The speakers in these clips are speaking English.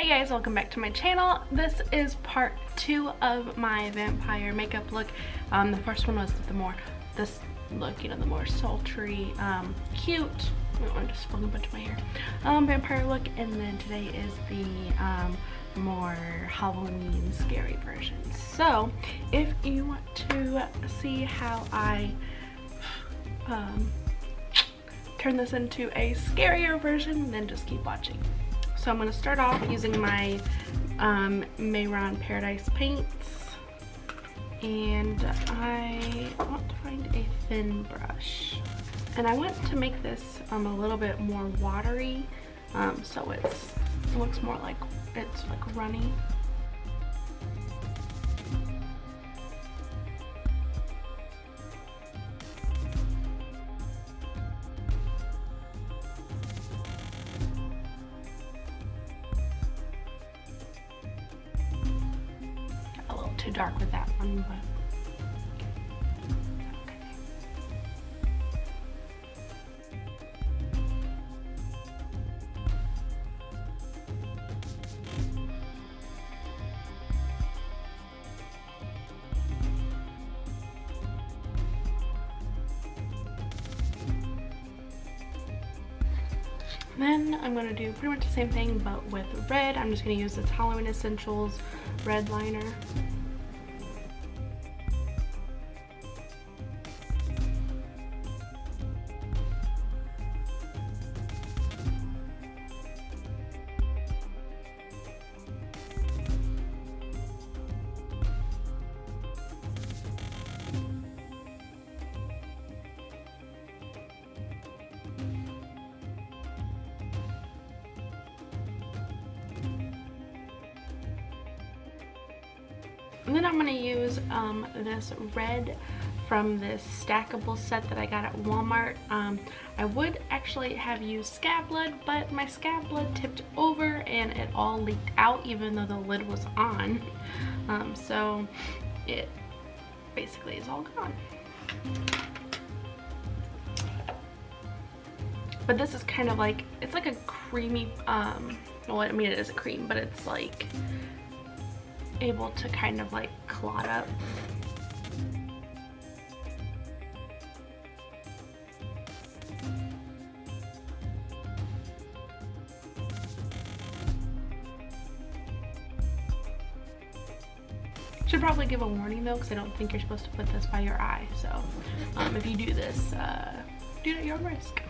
Hey guys, welcome back to my channel. This is part 2 of my vampire makeup look. The first one was this look, you know, the more sultry, cute, I'm just pulling a bunch of my hair, vampire look, and then today is the more Halloween scary version. So if you want to see how I turn this into a scarier version, then just keep watching. So I'm going to start off using my Mayron Paradise paints, and I want to find a thin brush, and I want to make this a little bit more watery, so it looks more like it's like runny. Too dark with that one, but okay. Then I'm going to do pretty much the same thing but with red. I'm just going to use this Halloween Essentials red liner. And then I'm going to use this red from this stackable set that I got at Walmart. I would actually have used scab blood, but my scab blood tipped over and it all leaked out even though the lid was on. So it basically is all gone. But this is kind of like, it's like a creamy, well, I mean it is a cream, but it's like able to kind of like clot up. Should probably give a warning though, because I don't think you're supposed to put this by your eye. So if you do this, do it at your own risk.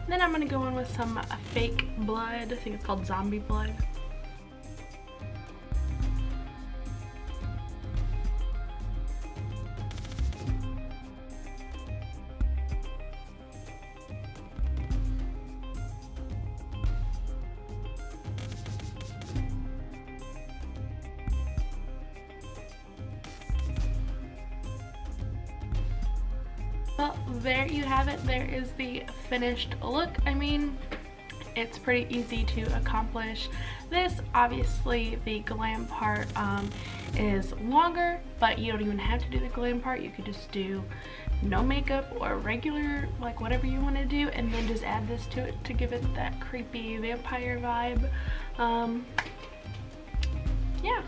Then I'm going to go in with some fake blood. I think it's called zombie blood. Well, there you have it. There is the finished look. I mean, it's pretty easy to accomplish this. Obviously, the glam part is longer, but you don't even have to do the glam part. You could just do no makeup or regular, like whatever you want to do, and then just add this to it to give it that creepy vampire vibe. Yeah.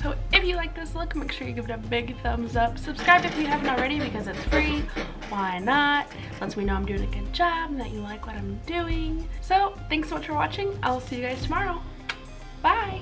So if you like this look, make sure you give it a big thumbs up. Subscribe if you haven't already because it's free. Why not? Lets me know I'm doing a good job and that you like what I'm doing. So thanks so much for watching. I'll see you guys tomorrow. Bye!